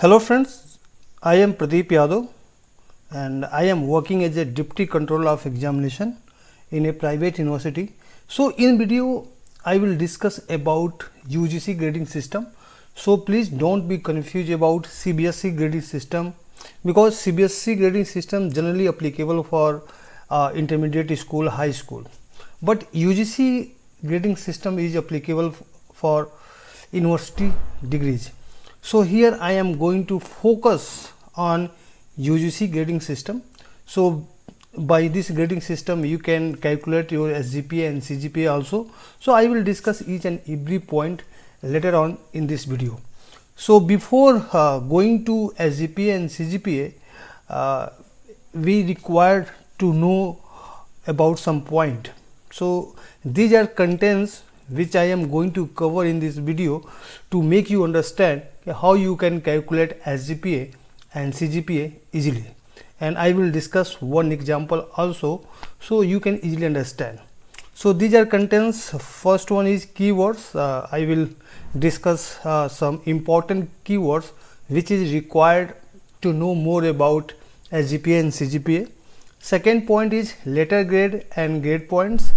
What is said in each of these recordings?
Hello friends, I am Pradeep Yadav and I am working as a Deputy Controller of Examination in a private university. So in video I will discuss about UGC grading system. So please don't be confused about CBSE grading system because CBSE grading system generally applicable for intermediate school, high school. But UGC grading system is applicable for university degrees. So here I am going to focus on UGC grading system. So by this grading system you can calculate your SGPA and CGPA also. So I will discuss each and every point later on in this video. So before going to SGPA and CGPA, we required to know about some point. So these are contents which I am going to cover in this video to make you understand how you can calculate SGPA and CGPA easily, and I will discuss one example also so you can easily understand. So these are contents. First one is keywords. I will discuss some important keywords which is required to know more about SGPA and CGPA. Second point is letter grade and grade points.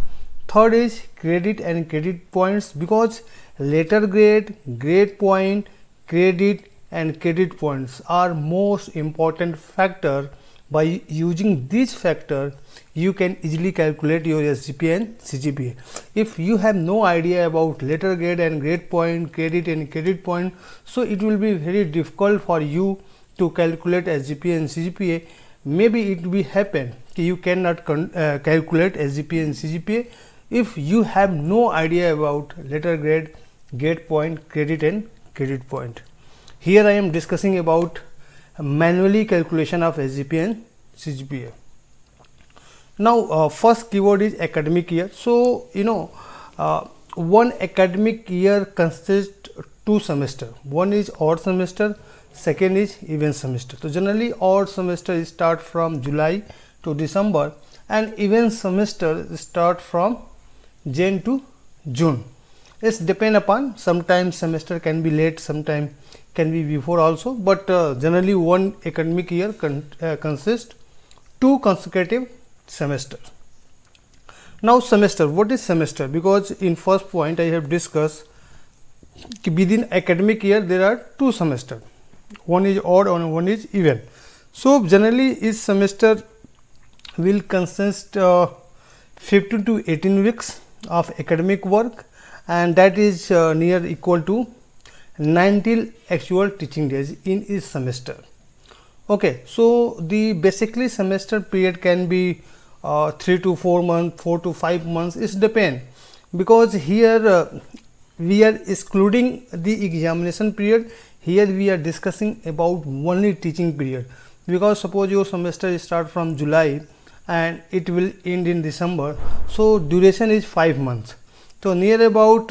Third is credit and credit points, because letter grade, grade point, credit and credit points are most important factor. By using these factor you can easily calculate your SGPA and CGPA. If you have no idea about letter grade and grade point, credit and credit point, so it will be very difficult for you to calculate SGPA and CGPA. Maybe it will happen you cannot calculate SGPA and CGPA if you have no idea about letter grade, grade point, credit and credit point. Here I am discussing about manually calculation of SGPA and CGPA. Now first keyword is academic year. So one academic year consists two semester. One is odd semester, second is even semester. So generally odd semester start from July to December and even semester start from Jan to June. It's depend upon, sometimes semester can be late, sometimes can be before also, but generally one academic year consists two consecutive semesters. Now semester, what is semester? Because in first point I have discussed within academic year there are two semesters, one is odd and one is even. So generally each semester will consist 15 to 18 weeks of academic work, and that is near equal to 90 actual teaching days in each semester. Okay, so the basically semester period can be 3 to 4 months, 4 to 5 months, it depends, because here we are excluding the examination period. Here we are discussing about only teaching period, because suppose your semester start from July and it will end in December, so duration is 5 months. So near about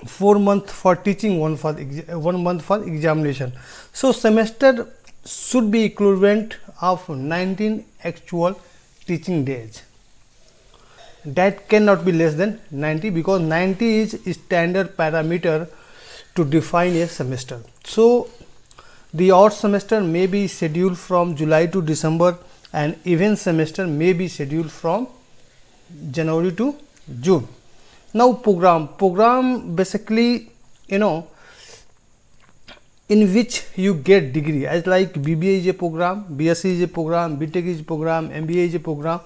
4 months for teaching, 1 month for examination. So semester should be equivalent of 19 actual teaching days. That cannot be less than 90, because 90 is standard parameter to define a semester. So the odd semester may be scheduled from July to December and even semester may be scheduled from January to June. Now program basically in which you get degree, as like BBA is a program, BSc is a program, BTech is a program, MBA is a program,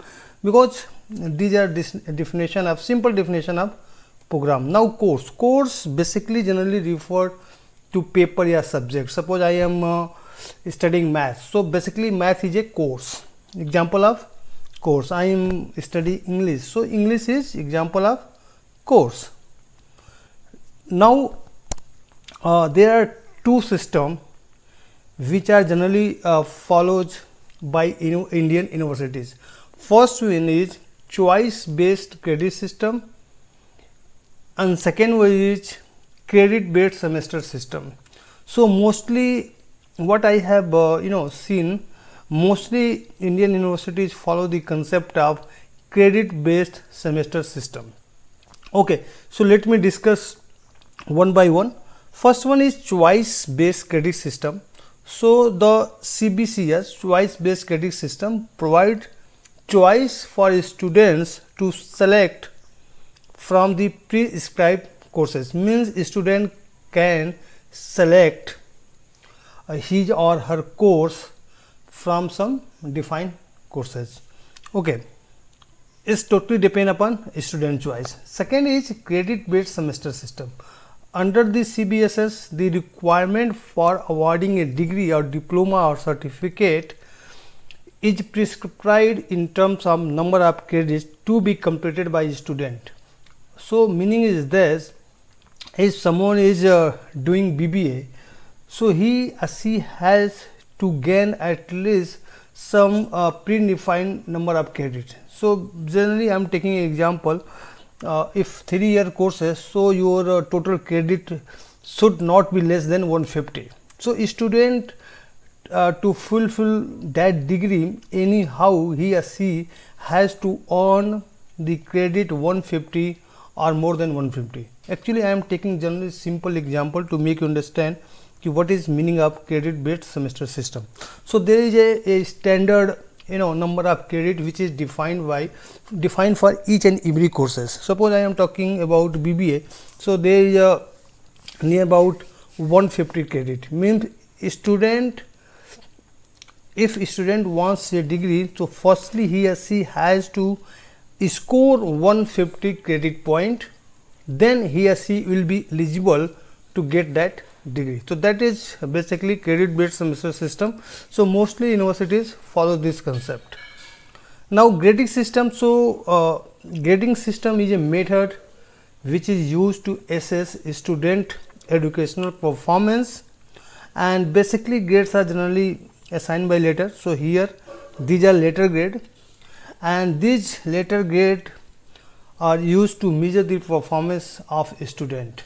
because these are definition of simple definition of program. Now course basically generally refer to paper or subject. Suppose I am studying math, so basically math is a course. Example of course, I am studying English, so English is example of course. Now there are two systems which are generally followed by Indian universities. First one is choice based credit system and second one is credit based semester system. So mostly what I have seen, mostly Indian universities follow the concept of credit based semester system. Okay, so let me discuss one by one. First one is choice based credit system. So the CBCS, choice based credit system, provide choice for students to select from the prescribed courses. Means student can select his or her course from some defined courses. Okay, it's totally depend upon student choice. Second is credit based semester system. Under the CBSS, the requirement for awarding a degree or diploma or certificate is prescribed in terms of number of credits to be completed by a student. So meaning is this, if someone is doing BBA, so he or she has to gain at least some predefined number of credits. So generally I am taking an example, if 3-year courses, so your total credit should not be less than 150. So a student to fulfill that degree, anyhow he or she has to earn the credit 150 or more than 150. Actually I am taking generally simple example to make you understand what is meaning of credit based semester system. So there is a standard number of credit which is defined for each and every courses. Suppose I am talking about BBA, so there is a near about 150 credit. Means student, if student wants a degree, so firstly he or she has to score 150 credit point, then he or she will be eligible to get that degree. So that is basically credit based semester system. So mostly universities follow this concept. Now grading system. So grading system is a method which is used to assess student educational performance, and basically grades are generally assigned by letter. So here these are letter grade, and these letter grade are used to measure the performance of a student.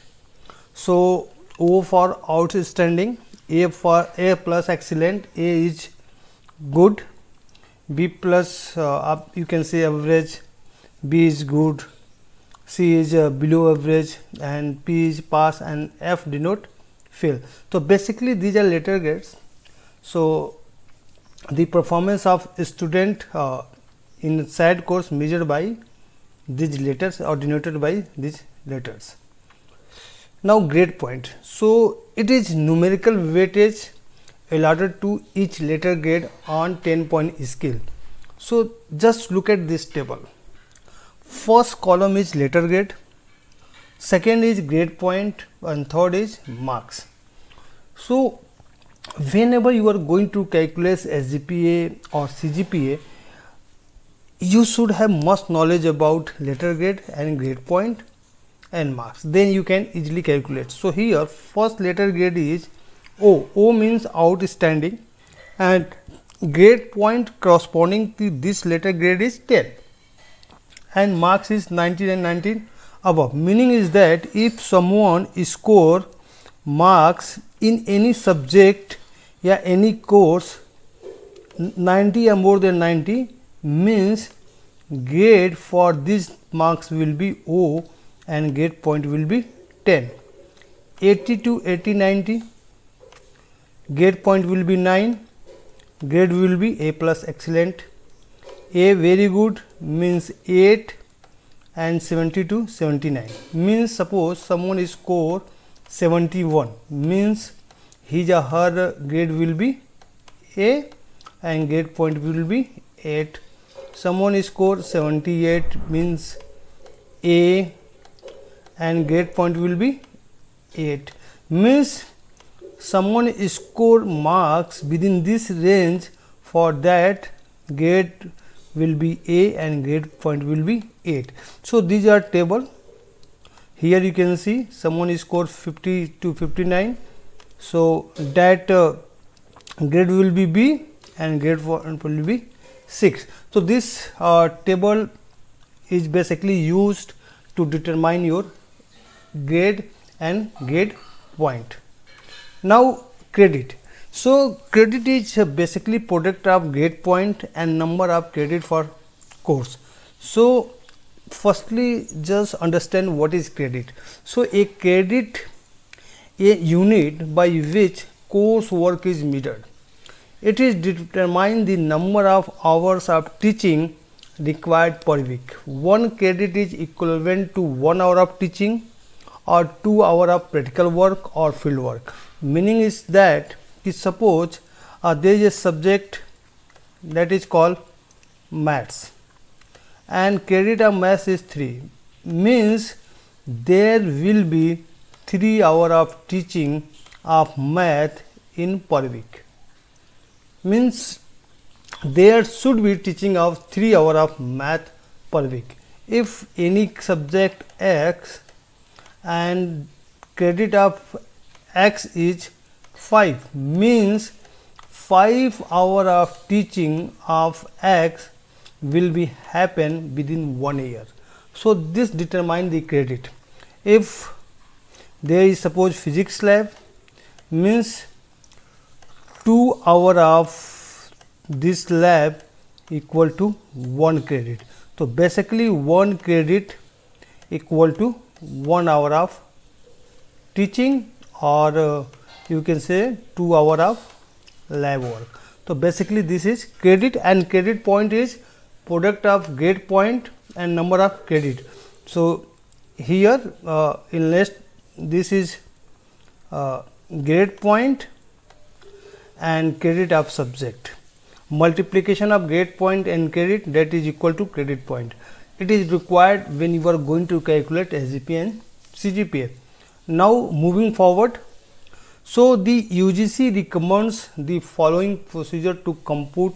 So O for outstanding, A for A plus excellent, A is good, B plus you can say average, B is good, C is below average, and P is pass, and F denote fail. So basically these are letter grades. So the performance of a student in SAT course measured by these letters or denoted by these letters. Now grade point. So it is numerical weightage allotted to each letter grade on 10-point scale. So just look at this table. First column is letter grade, second is grade point, and third is marks. So whenever you are going to calculate SGPA or CGPA, you should have much knowledge about letter grade and grade point and marks, then you can easily calculate. So here first letter grade is O. O means outstanding, and grade point corresponding to this letter grade is 10, and marks is 19 and 19 above. Meaning is that if someone score marks in any subject या any course 90 or more than 90, means grade for these marks will be O and grade point will be 10. 80 to 80 90, grade point will be 9, grade will be A plus excellent. A very good means 8, and 70 to 79 means suppose someone score 71, means his or her grade will be A and grade point will be 8. Someone score 78 means A and grade point will be 8. Means someone score marks within this range, for that grade will be A and grade point will be 8. So these are table. Here you can see someone scored 50 to 59, so that grade will be B and grade point will be 6. So this table is basically used to determine your grade and grade point. Now credit. So credit is basically product of grade point and number of credit for course. So firstly just understand what is credit. So a credit a unit by which coursework is measured. It is determine the number of hours of teaching required per week. 1 credit is equivalent to 1 hour of teaching or 2 hours of practical work or field work. Meaning is that suppose there is a subject that is called maths and credit of maths is 3, means there will be 3 hours of teaching of math in per week. Means there should be teaching of 3 hours of math per week. If any subject X and credit of X is 5, means 5 hours of teaching of X will be happen within 1 year. So this determine the credit. If there is suppose physics lab, means 2 hours of this lab equal to 1 credit. So basically 1 credit equal to 1 hour of teaching, or you can say 2 hours of lab work. So basically this is credit, and credit point is product of grade point and number of credit. So here in list this is grade point and credit of subject. Multiplication of grade point and credit, that is equal to credit point. It is required when you are going to calculate SGPA and CGPA. Now moving forward, so the UGC recommends the following procedure to compute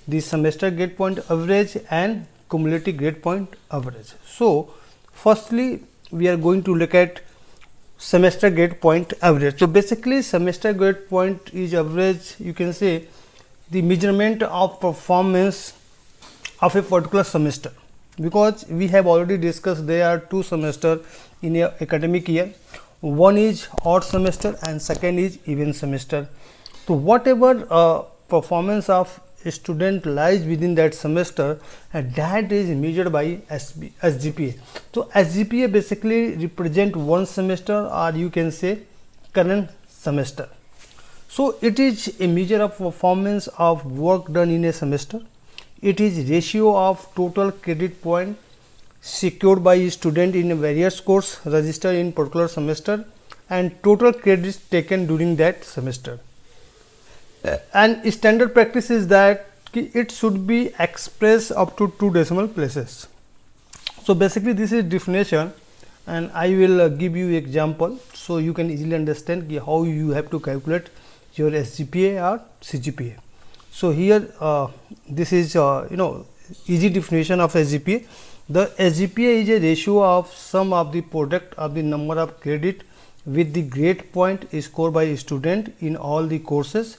the semester grade point average and cumulative grade point average. So firstly we are going to look at semester grade point average. So basically semester grade point is average, you can say the measurement of performance of a particular semester, because we have already discussed there are 2 semesters in a academic year. One is odd semester and second is even semester. So whatever performance of a student lies within that semester, and that is measured by SGPA. So SGPA basically represent one semester, or you can say current semester. So it is a measure of performance of work done in a semester. It is ratio of total credit point secured by a student in a various course registered in particular semester and total credits taken during that semester. And standard practice is that it should be expressed up to 2 decimal places. So basically this is definition, and I will give you example so you can easily understand how you have to calculate your SGPA or CGPA. So here this is easy definition of SGPA. The SGPA is a ratio of sum of the product of the number of credit with the grade point scored by a student in all the courses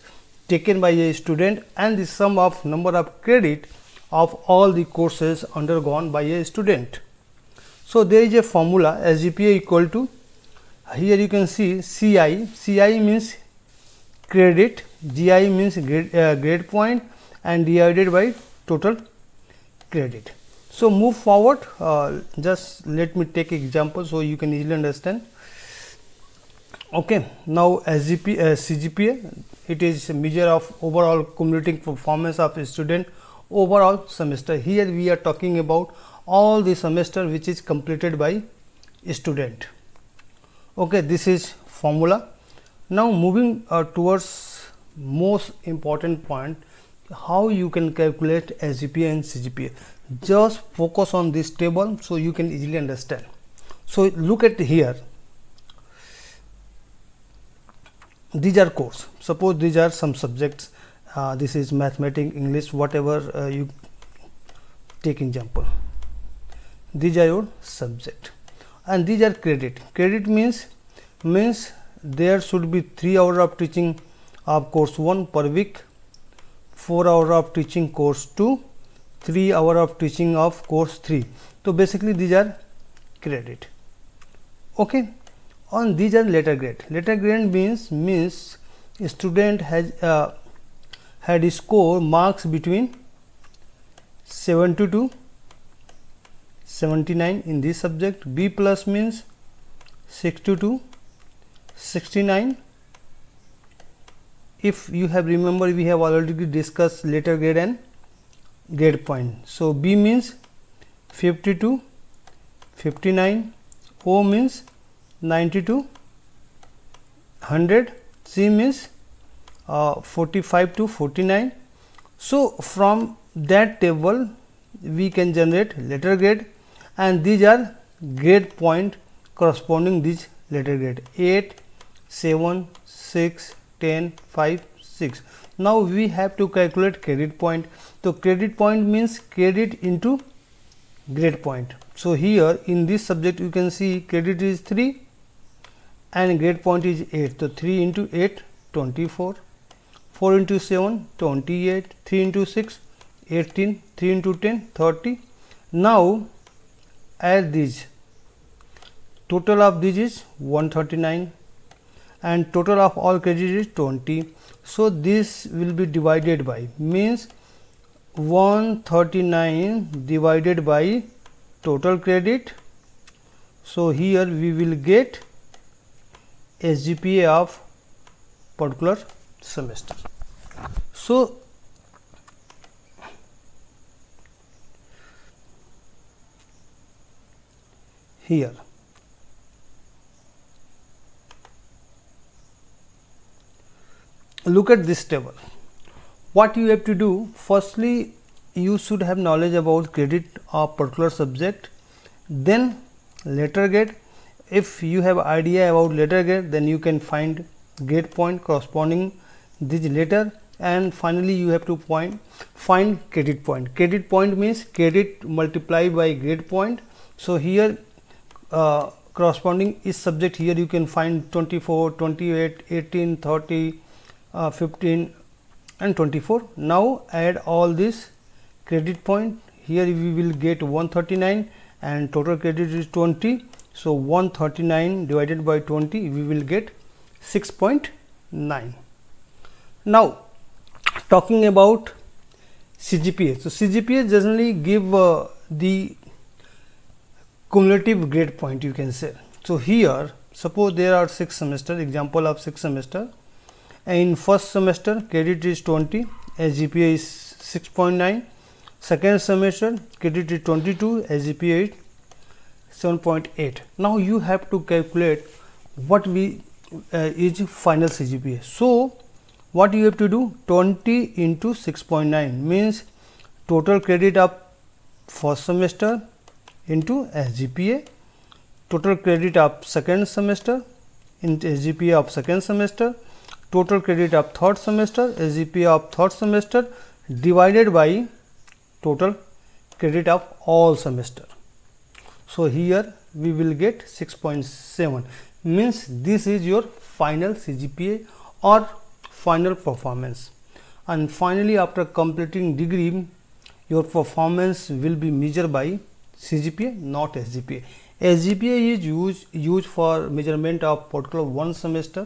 taken by a student and the sum of number of credit of all the courses undergone by a student. So there is a formula SGPA equal to, here you can see CI. CI means credit, GI means grade point, and divided by total credit. So move forward, just let me take example so you can easily understand. Okay, now CGPA, it is a measure of overall cumulative performance of a student overall semester. Here we are talking about all the semester which is completed by a student. Okay, this is formula. Now moving towards most important point, how you can calculate SGPA and CGPA. Just focus on this table so you can easily understand. So look at here, these are course. Suppose these are some subjects, this is mathematics, English, whatever you take example. These are your subject and these are credit. Credit means there should be 3 hours of teaching of course 1 per week, 4 hours of teaching course 2, 3 hours of teaching of course 3. So basically these are credit. Okay, on these are letter grade. Letter grade means student has had score marks between 70 to 79 in this subject. B plus means 60 to 69. If you have remember, we have already discussed letter grade and grade point. So B means 52, 59, O means 92, 100, C means 45 to 49. So from that table we can generate letter grade, and these are grade point corresponding these letter grade 8, 7, 6, 10, 5, 6. Now we have to calculate credit point. So credit point means credit into grade point. So here in this subject you can see credit is 3 and grade point is 8. So 3 into 8, 24, 4 into 7, 28, 3 into 6, 18, 3 into 10, 30. Now add these, total of these is 139 and total of all credit is 20. So this will be divided by, means 139 divided by total credit. So here we will get SGPA of particular semester. So here look at this table. What you have to do, firstly you should have knowledge about credit of particular subject, then letter grade. If you have idea about letter grade, then you can find grade point corresponding this letter, and finally you have to find credit point. Credit point means credit multiplied by grade point. So here corresponding each subject, here you can find 24, 28, 18, 30, 15 and 24. Now add all this credit point. Here we will get 139 and total credit is 20. So 139 divided by 20, we will get 6.9. Now talking about CGPA. So CGPA generally give the cumulative grade point, you can say. So here suppose there are 6 semester, example of 6 semester. In first semester credit is 20, SGPA is 6.9. Second semester credit is 22, SGPA is 7.8. Now you have to calculate what is final CGPA. So what you have to do, 20 into 6.9 means total credit of first semester into SGPA, total credit of second semester into SGPA of second semester, total credit of third semester, SGPA of third semester divided by total credit of all semester. So here we will get 6.7, means this is your final CGPA or final performance. And finally after completing degree, your performance will be measured by CGPA, not SGPA. SGPA is used for measurement of particular one semester,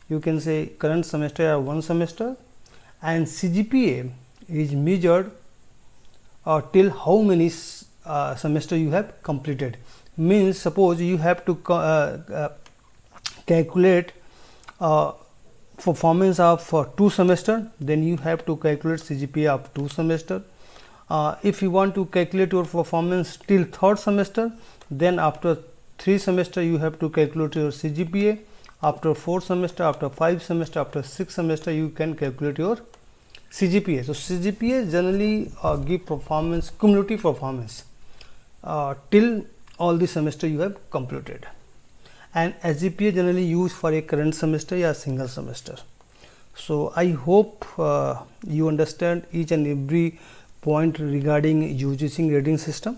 you can say current semester or one semester, and CGPA is measured till how many semester you have completed. Means suppose you have to calculate performance of 2 semester, then you have to calculate CGPA of 2 semester. If you want to calculate your performance till third semester, then after 3 semester you have to calculate your CGPA. After 4 semester, after 5 semester, after 6 semester you can calculate your CGPA. So CGPA generally give performance, cumulative performance till all the semester you have completed, and SGPA generally used for a current semester or single semester. So I hope you understand each and every point regarding UGC grading system.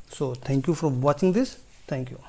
So thank you for watching this. Thank you.